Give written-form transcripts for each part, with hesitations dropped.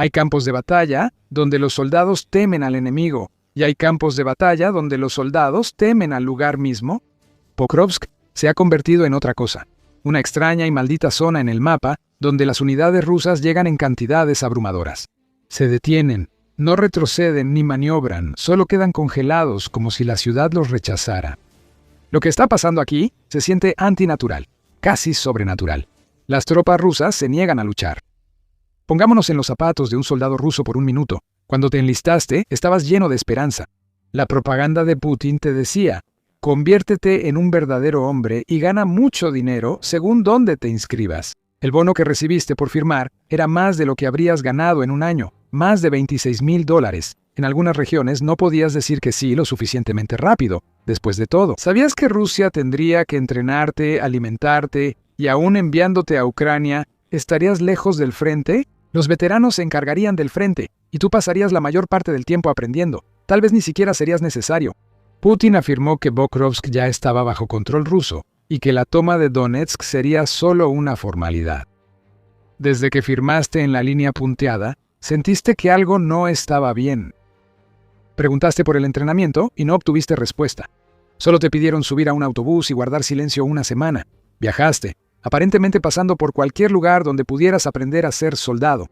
Hay campos de batalla donde los soldados temen al enemigo, y hay campos de batalla donde los soldados temen al lugar mismo. Pokrovsk se ha convertido en otra cosa, una extraña y maldita zona en el mapa donde las unidades rusas llegan en cantidades abrumadoras. Se detienen, no retroceden ni maniobran, solo quedan congelados como si la ciudad los rechazara. Lo que está pasando aquí se siente antinatural, casi sobrenatural. Las tropas rusas se niegan a luchar. Pongámonos en los zapatos de un soldado ruso por un minuto. Cuando te enlistaste, estabas lleno de esperanza. La propaganda de Putin te decía: conviértete en un verdadero hombre y gana mucho dinero según dónde te inscribas. El bono que recibiste por firmar era más de lo que habrías ganado en un año, más de $26,000. En algunas regiones no podías decir que sí lo suficientemente rápido. Después de todo, ¿sabías que Rusia tendría que entrenarte, alimentarte y aún enviándote a Ucrania, estarías lejos del frente? Los veteranos se encargarían del frente y tú pasarías la mayor parte del tiempo aprendiendo. Tal vez ni siquiera serías necesario. Putin afirmó que Pokrovsk ya estaba bajo control ruso y que la toma de Donetsk sería solo una formalidad. Desde que firmaste en la línea punteada, sentiste que algo no estaba bien. Preguntaste por el entrenamiento y no obtuviste respuesta. Solo te pidieron subir a un autobús y guardar silencio una semana. Viajaste, aparentemente pasando por cualquier lugar donde pudieras aprender a ser soldado.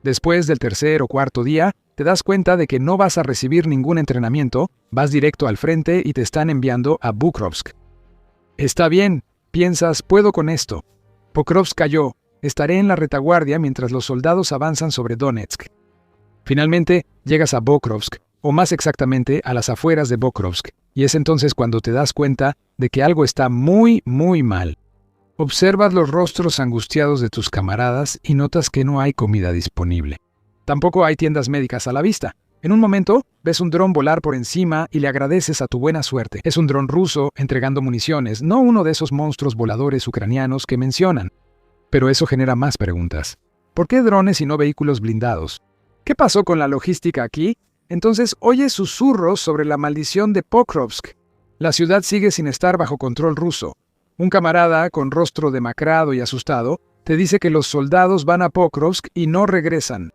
Después del tercer o cuarto día, te das cuenta de que no vas a recibir ningún entrenamiento, vas directo al frente y te están enviando a Pokrovsk. Está bien, piensas, puedo con esto. Pokrovsk cayó, estaré en la retaguardia mientras los soldados avanzan sobre Donetsk. Finalmente, llegas a Pokrovsk, o más exactamente a las afueras de Pokrovsk, y es entonces cuando te das cuenta de que algo está muy, muy mal. Observas los rostros angustiados de tus camaradas y notas que no hay comida disponible. Tampoco hay tiendas médicas a la vista. En un momento, ves un dron volar por encima y le agradeces a tu buena suerte. Es un dron ruso entregando municiones, no uno de esos monstruos voladores ucranianos que mencionan. Pero eso genera más preguntas. ¿Por qué drones y no vehículos blindados? ¿Qué pasó con la logística aquí? Entonces oyes susurros sobre la maldición de Pokrovsk. La ciudad sigue sin estar bajo control ruso. Un camarada, con rostro demacrado y asustado, te dice que los soldados van a Pokrovsk y no regresan.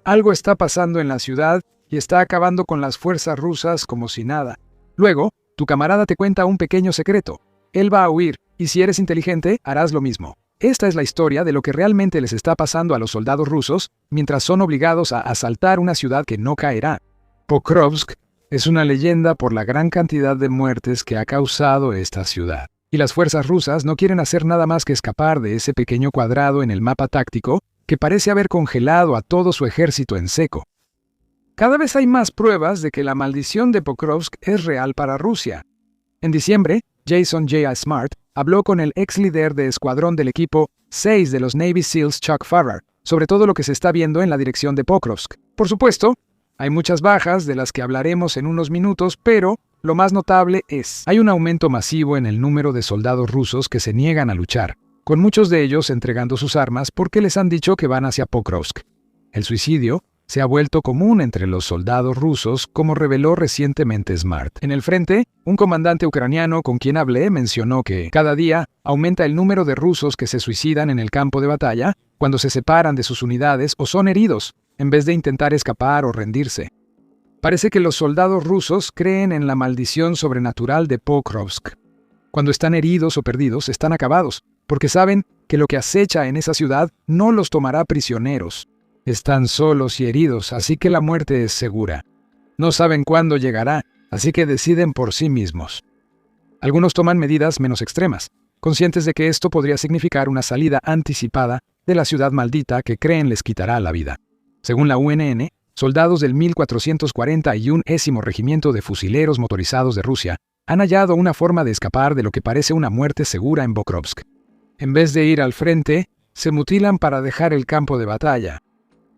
Algo está pasando en la ciudad y está acabando con las fuerzas rusas como si nada. Luego, tu camarada te cuenta un pequeño secreto. Él va a huir, y si eres inteligente, harás lo mismo. Esta es la historia de lo que realmente les está pasando a los soldados rusos mientras son obligados a asaltar una ciudad que no caerá. Pokrovsk es una leyenda por la gran cantidad de muertes que ha causado esta ciudad. Y las fuerzas rusas no quieren hacer nada más que escapar de ese pequeño cuadrado en el mapa táctico que parece haber congelado a todo su ejército en seco. Cada vez hay más pruebas de que la maldición de Pokrovsk es real para Rusia. En diciembre, Jason J. Smart habló con el ex líder de escuadrón del equipo 6 de los Navy SEALs Chuck Farrar sobre todo lo que se está viendo en la dirección de Pokrovsk. Por supuesto, hay muchas bajas de las que hablaremos en unos minutos, pero lo más notable hay un aumento masivo en el número de soldados rusos que se niegan a luchar, con muchos de ellos entregando sus armas porque les han dicho que van hacia Pokrovsk. El suicidio se ha vuelto común entre los soldados rusos, como reveló recientemente Smart. En el frente, un comandante ucraniano con quien hablé mencionó que cada día aumenta el número de rusos que se suicidan en el campo de batalla cuando se separan de sus unidades o son heridos, en vez de intentar escapar o rendirse. Parece que los soldados rusos creen en la maldición sobrenatural de Pokrovsk. Cuando están heridos o perdidos, están acabados, porque saben que lo que acecha en esa ciudad no los tomará prisioneros. Están solos y heridos, así que la muerte es segura. No saben cuándo llegará, así que deciden por sí mismos. Algunos toman medidas menos extremas, conscientes de que esto podría significar una salida anticipada de la ciudad maldita que creen les quitará la vida. Según la UNN, soldados del 1441º Regimiento de Fusileros Motorizados de Rusia han hallado una forma de escapar de lo que parece una muerte segura en Pokrovsk. En vez de ir al frente, se mutilan para dejar el campo de batalla.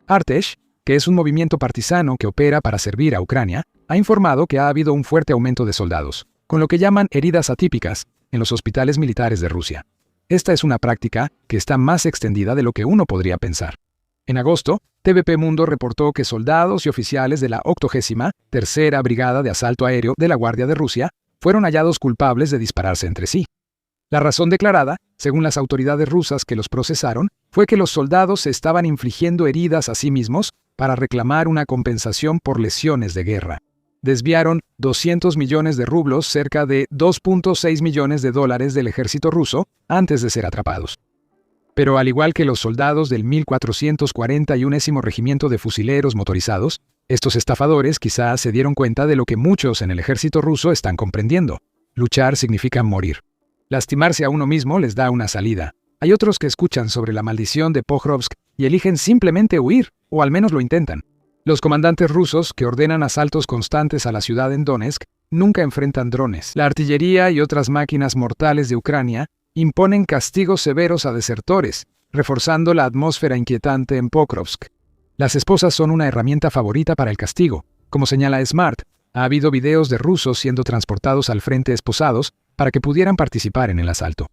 Artesh, que es un movimiento partisano que opera para servir a Ucrania, ha informado que ha habido un fuerte aumento de soldados, con lo que llaman heridas atípicas, en los hospitales militares de Rusia. Esta es una práctica que está más extendida de lo que uno podría pensar. En agosto, TVP Mundo reportó que soldados y oficiales de la 83ª Brigada de Asalto Aéreo de la Guardia de Rusia fueron hallados culpables de dispararse entre sí. La razón declarada, según las autoridades rusas que los procesaron, fue que los soldados se estaban infligiendo heridas a sí mismos para reclamar una compensación por lesiones de guerra. Desviaron 200 millones de rublos, cerca de 2.6 millones de dólares del ejército ruso, antes de ser atrapados. Pero al igual que los soldados del 1441º Regimiento de Fusileros Motorizados, estos estafadores quizás se dieron cuenta de lo que muchos en el ejército ruso están comprendiendo. Luchar significa morir. Lastimarse a uno mismo les da una salida. Hay otros que escuchan sobre la maldición de Pokrovsk y eligen simplemente huir, o al menos lo intentan. Los comandantes rusos, que ordenan asaltos constantes a la ciudad en Donetsk, nunca enfrentan drones. La artillería y otras máquinas mortales de Ucrania imponen castigos severos a desertores, reforzando la atmósfera inquietante en Pokrovsk. Las esposas son una herramienta favorita para el castigo. Como señala Smart, ha habido videos de rusos siendo transportados al frente esposados para que pudieran participar en el asalto.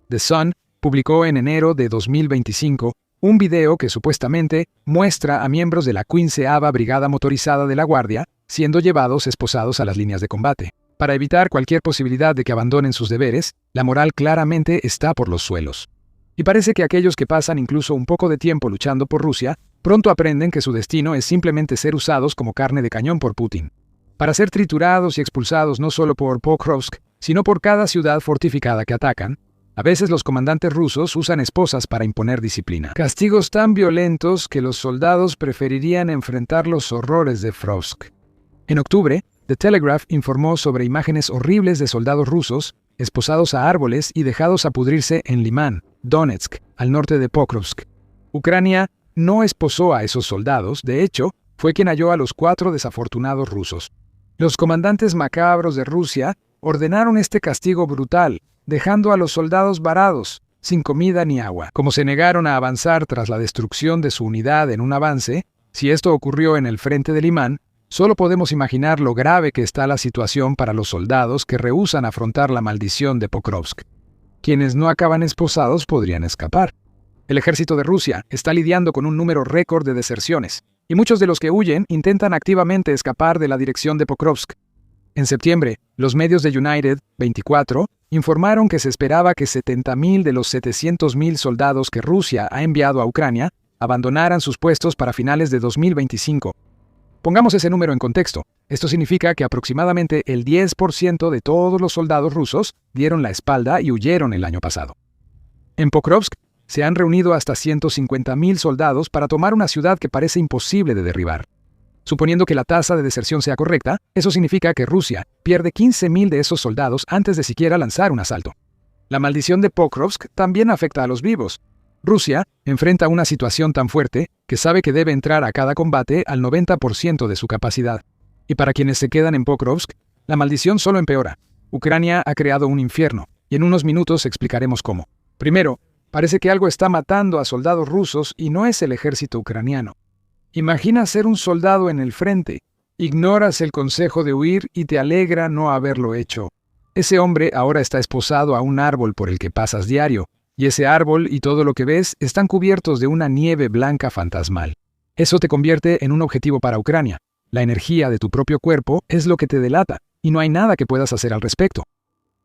The Sun publicó en enero de 2025 un video que supuestamente muestra a miembros de la 15ª Brigada Motorizada de la Guardia siendo llevados esposados a las líneas de combate. Para evitar cualquier posibilidad de que abandonen sus deberes, la moral claramente está por los suelos. Y parece que aquellos que pasan incluso un poco de tiempo luchando por Rusia, pronto aprenden que su destino es simplemente ser usados como carne de cañón por Putin. Para ser triturados y expulsados no solo por Pokrovsk, sino por cada ciudad fortificada que atacan, a veces los comandantes rusos usan esposas para imponer disciplina. Castigos tan violentos que los soldados preferirían enfrentar los horrores de Frovsk. En octubre, The Telegraph informó sobre imágenes horribles de soldados rusos esposados a árboles y dejados a pudrirse en Liman, Donetsk, al norte de Pokrovsk. Ucrania no esposó a esos soldados, de hecho, fue quien halló a los 4 desafortunados rusos. Los comandantes macabros de Rusia ordenaron este castigo brutal, dejando a los soldados varados, sin comida ni agua. Como se negaron a avanzar tras la destrucción de su unidad en un avance, si esto ocurrió en el frente de Liman, solo podemos imaginar lo grave que está la situación para los soldados que rehúsan afrontar la maldición de Pokrovsk. Quienes no acaban esposados podrían escapar. El ejército de Rusia está lidiando con un número récord de deserciones, y muchos de los que huyen intentan activamente escapar de la dirección de Pokrovsk. En septiembre, los medios de United 24 informaron que se esperaba que 70.000 de los 700.000 soldados que Rusia ha enviado a Ucrania abandonaran sus puestos para finales de 2025. Pongamos ese número en contexto. Esto significa que aproximadamente el 10% de todos los soldados rusos dieron la espalda y huyeron el año pasado. En Pokrovsk se han reunido hasta 150.000 soldados para tomar una ciudad que parece imposible de derribar. Suponiendo que la tasa de deserción sea correcta, eso significa que Rusia pierde 15.000 de esos soldados antes de siquiera lanzar un asalto. La maldición de Pokrovsk también afecta a los vivos. Rusia enfrenta una situación tan fuerte que sabe que debe entrar a cada combate al 90% de su capacidad. Y para quienes se quedan en Pokrovsk, la maldición solo empeora. Ucrania ha creado un infierno, y en unos minutos explicaremos cómo. Primero, parece que algo está matando a soldados rusos y no es el ejército ucraniano. Imagina ser un soldado en el frente. Ignoras el consejo de huir y te alegra no haberlo hecho. Ese hombre ahora está esposado a un árbol por el que pasas diario, y ese árbol y todo lo que ves están cubiertos de una nieve blanca fantasmal. Eso te convierte en un objetivo para Ucrania. La energía de tu propio cuerpo es lo que te delata, y no hay nada que puedas hacer al respecto.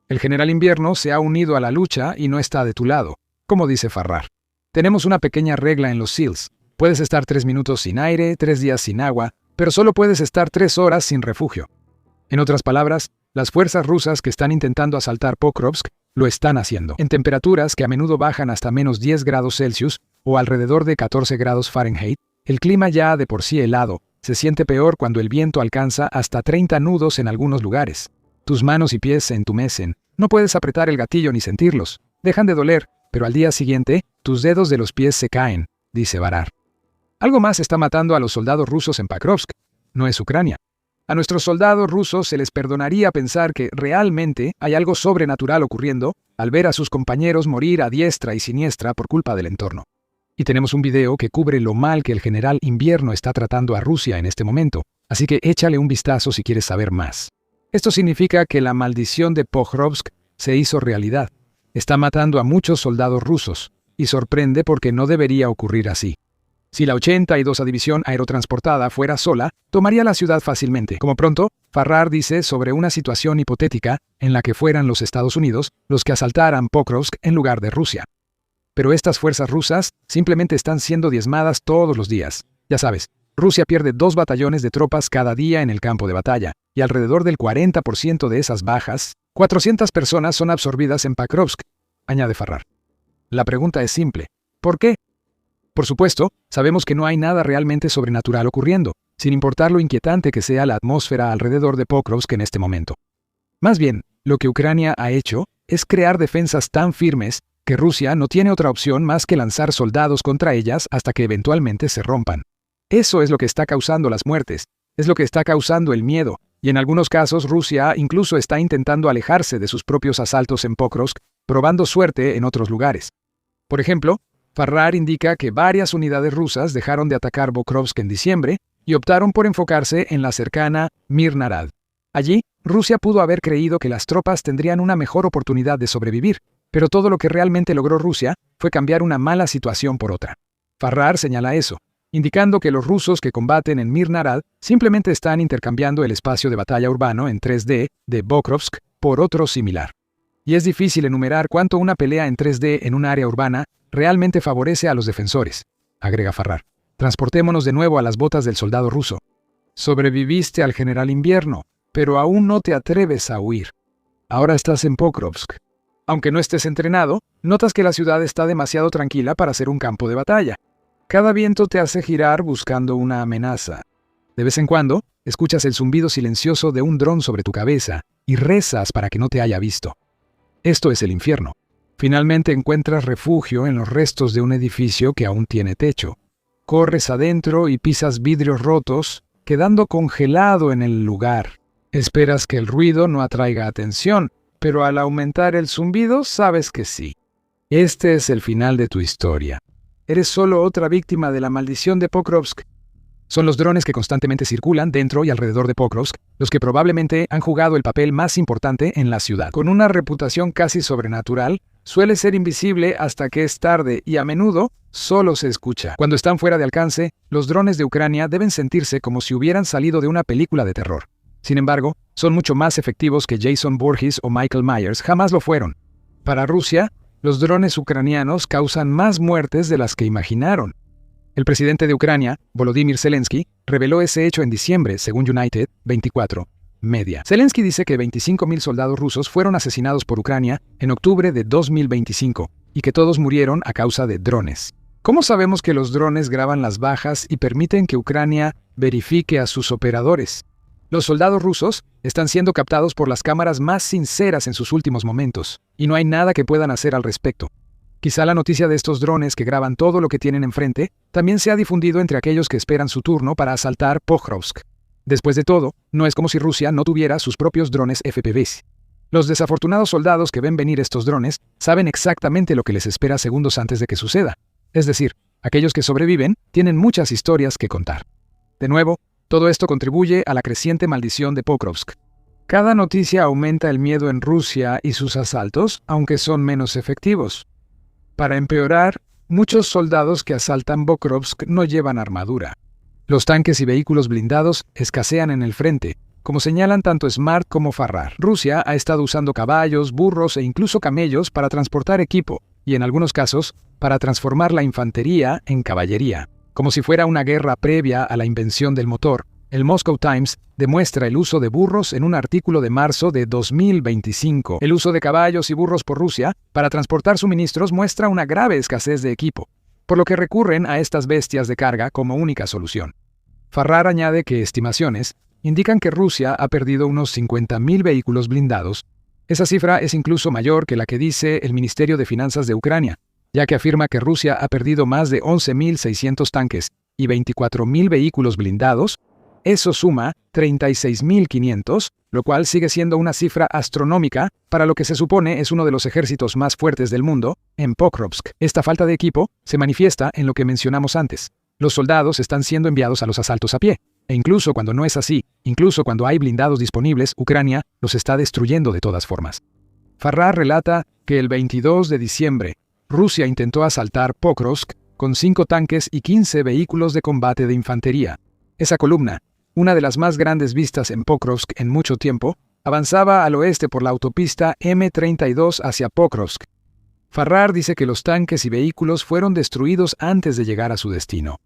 El general invierno se ha unido a la lucha y no está de tu lado, como dice Farrar. Tenemos una pequeña regla en los SEALs. Puedes estar 3 minutos sin aire, 3 días sin agua, pero solo puedes estar 3 horas sin refugio. En otras palabras, las fuerzas rusas que están intentando asaltar Pokrovsk lo están haciendo, en temperaturas que a menudo bajan hasta menos 10 grados Celsius o alrededor de 14 grados Fahrenheit. El clima ya de por sí helado se siente peor cuando el viento alcanza hasta 30 nudos en algunos lugares. Tus manos y pies se entumecen, no puedes apretar el gatillo ni sentirlos. Dejan de doler, pero al día siguiente, tus dedos de los pies se caen, dice Varar. Algo más está matando a los soldados rusos en Pokrovsk. No es Ucrania. A nuestros soldados rusos se les perdonaría pensar que realmente hay algo sobrenatural ocurriendo al ver a sus compañeros morir a diestra y siniestra por culpa del entorno. Y tenemos un video que cubre lo mal que el general invierno está tratando a Rusia en este momento, así que échale un vistazo si quieres saber más. Esto significa que la maldición de Pokrovsk se hizo realidad. Está matando a muchos soldados rusos, y sorprende porque no debería ocurrir así. Si la 82ª División Aerotransportada fuera sola, tomaría la ciudad fácilmente. Como pronto, Farrar dice sobre una situación hipotética en la que fueran los Estados Unidos los que asaltaran Pokrovsk en lugar de Rusia. Pero estas fuerzas rusas simplemente están siendo diezmadas todos los días. Ya sabes, Rusia pierde 2 batallones de tropas cada día en el campo de batalla, y alrededor del 40% de esas bajas, 400 personas, son absorbidas en Pokrovsk, añade Farrar. La pregunta es simple: ¿por qué? Por supuesto, sabemos que no hay nada realmente sobrenatural ocurriendo, sin importar lo inquietante que sea la atmósfera alrededor de Pokrovsk en este momento. Más bien, lo que Ucrania ha hecho es crear defensas tan firmes que Rusia no tiene otra opción más que lanzar soldados contra ellas hasta que eventualmente se rompan. Eso es lo que está causando las muertes, es lo que está causando el miedo, y en algunos casos Rusia incluso está intentando alejarse de sus propios asaltos en Pokrovsk, probando suerte en otros lugares. Por ejemplo, Farrar indica que varias unidades rusas dejaron de atacar Pokrovsk en diciembre y optaron por enfocarse en la cercana Mirnarad. Allí, Rusia pudo haber creído que las tropas tendrían una mejor oportunidad de sobrevivir, pero todo lo que realmente logró Rusia fue cambiar una mala situación por otra. Farrar señala eso, indicando que los rusos que combaten en Mirnarad simplemente están intercambiando el espacio de batalla urbano en 3D de Pokrovsk por otro similar. Y es difícil enumerar cuánto una pelea en 3D en un área urbana realmente favorece a los defensores, agrega Farrar. Transportémonos de nuevo a las botas del soldado ruso. Sobreviviste al general invierno, pero aún no te atreves a huir. Ahora estás en Pokrovsk. Aunque no estés entrenado, notas que la ciudad está demasiado tranquila para ser un campo de batalla. Cada viento te hace girar buscando una amenaza. De vez en cuando, escuchas el zumbido silencioso de un dron sobre tu cabeza y rezas para que no te haya visto. Esto es el infierno. Finalmente encuentras refugio en los restos de un edificio que aún tiene techo. Corres adentro y pisas vidrios rotos, quedando congelado en el lugar. Esperas que el ruido no atraiga atención, pero al aumentar el zumbido sabes que sí. Este es el final de tu historia. Eres solo otra víctima de la maldición de Pokrovsk. Son los drones que constantemente circulan dentro y alrededor de Pokrovsk los que probablemente han jugado el papel más importante en la ciudad. Con una reputación casi sobrenatural, suele ser invisible hasta que es tarde y a menudo solo se escucha. Cuando están fuera de alcance, los drones de Ucrania deben sentirse como si hubieran salido de una película de terror. Sin embargo, son mucho más efectivos que Jason Voorhees o Michael Myers jamás lo fueron. Para Rusia, los drones ucranianos causan más muertes de las que imaginaron. El presidente de Ucrania, Volodymyr Zelensky, reveló ese hecho en diciembre, según United 24 Media. Zelensky dice que 25.000 soldados rusos fueron asesinados por Ucrania en octubre de 2025 y que todos murieron a causa de drones. ¿Cómo sabemos que los drones graban las bajas y permiten que Ucrania verifique a sus operadores? Los soldados rusos están siendo captados por las cámaras más sinceras en sus últimos momentos, y no hay nada que puedan hacer al respecto. Quizá la noticia de estos drones que graban todo lo que tienen enfrente también se ha difundido entre aquellos que esperan su turno para asaltar Pokrovsk. Después de todo, no es como si Rusia no tuviera sus propios drones FPVs. Los desafortunados soldados que ven venir estos drones saben exactamente lo que les espera segundos antes de que suceda. Es decir, aquellos que sobreviven tienen muchas historias que contar. De nuevo, todo esto contribuye a la creciente maldición de Pokrovsk. Cada noticia aumenta el miedo en Rusia y sus asaltos, aunque son menos efectivos. Para empeorar, muchos soldados que asaltan Pokrovsk no llevan armadura. Los tanques y vehículos blindados escasean en el frente, como señalan tanto Smart como Farrar. Rusia ha estado usando caballos, burros e incluso camellos para transportar equipo, y en algunos casos, para transformar la infantería en caballería. Como si fuera una guerra previa a la invención del motor, el Moscow Times demuestra el uso de burros en un artículo de marzo de 2025. El uso de caballos y burros por Rusia para transportar suministros muestra una grave escasez de equipo, por lo que recurren a estas bestias de carga como única solución. Farrar añade que estimaciones indican que Rusia ha perdido unos 50.000 vehículos blindados. Esa cifra es incluso mayor que la que dice el Ministerio de Finanzas de Ucrania, ya que afirma que Rusia ha perdido más de 11.600 tanques y 24.000 vehículos blindados. Eso suma 36.500, lo cual sigue siendo una cifra astronómica para lo que se supone es uno de los ejércitos más fuertes del mundo, en Pokrovsk. Esta falta de equipo se manifiesta en lo que mencionamos antes. Los soldados están siendo enviados a los asaltos a pie, e incluso cuando no es así, incluso cuando hay blindados disponibles, Ucrania los está destruyendo de todas formas. Farrar relata que el 22 de diciembre, Rusia intentó asaltar Pokrovsk con 5 tanques y 15 vehículos de combate de infantería. Esa columna, una de las más grandes vistas en Pokrovsk en mucho tiempo, avanzaba al oeste por la autopista M32 hacia Pokrovsk. Farrar dice que los tanques y vehículos fueron destruidos antes de llegar a su destino.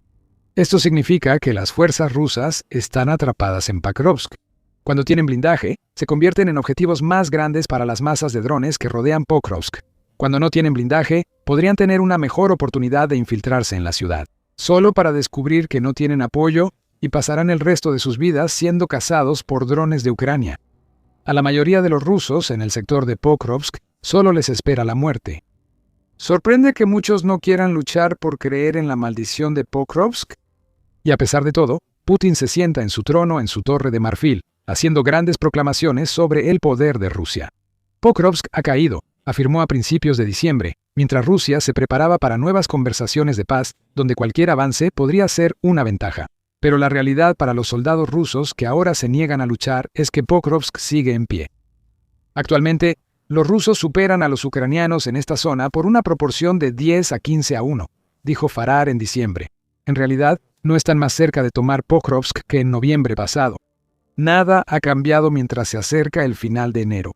Esto significa que las fuerzas rusas están atrapadas en Pokrovsk. Cuando tienen blindaje, se convierten en objetivos más grandes para las masas de drones que rodean Pokrovsk. Cuando no tienen blindaje, podrían tener una mejor oportunidad de infiltrarse en la ciudad, solo para descubrir que no tienen apoyo y pasarán el resto de sus vidas siendo cazados por drones de Ucrania. A la mayoría de los rusos en el sector de Pokrovsk solo les espera la muerte. Sorprende que muchos no quieran luchar por creer en la maldición de Pokrovsk. Y a pesar de todo, Putin se sienta en su trono en su torre de marfil, haciendo grandes proclamaciones sobre el poder de Rusia. Pokrovsk ha caído, afirmó a principios de diciembre, mientras Rusia se preparaba para nuevas conversaciones de paz, donde cualquier avance podría ser una ventaja. Pero la realidad para los soldados rusos que ahora se niegan a luchar es que Pokrovsk sigue en pie. Actualmente, los rusos superan a los ucranianos en esta zona por una proporción de 10 a 15 a 1, dijo Farrar en diciembre. En realidad, no están más cerca de tomar Pokrovsk que en noviembre pasado. Nada ha cambiado mientras se acerca el final de enero.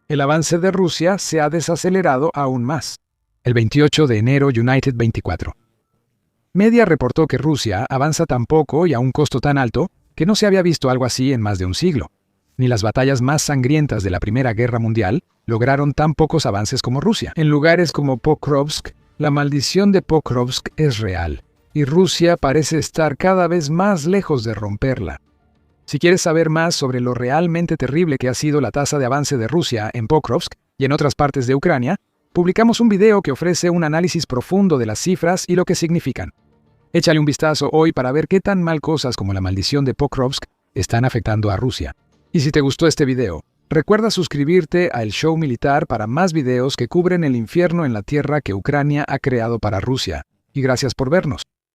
El avance de Rusia se ha desacelerado aún más. El 28 de enero, United 24. Media reportó que Rusia avanza tan poco y a un costo tan alto que no se había visto algo así en más de un siglo. Ni las batallas más sangrientas de la Primera Guerra Mundial lograron tan pocos avances como Rusia. En lugares como Pokrovsk, la maldición de Pokrovsk es real, y Rusia parece estar cada vez más lejos de romperla. Si quieres saber más sobre lo realmente terrible que ha sido la tasa de avance de Rusia en Pokrovsk y en otras partes de Ucrania, publicamos un video que ofrece un análisis profundo de las cifras y lo que significan. Échale un vistazo hoy para ver qué tan mal cosas como la maldición de Pokrovsk están afectando a Rusia. Y si te gustó este video, recuerda suscribirte a El Show Militar para más videos que cubren el infierno en la tierra que Ucrania ha creado para Rusia. Y gracias por vernos.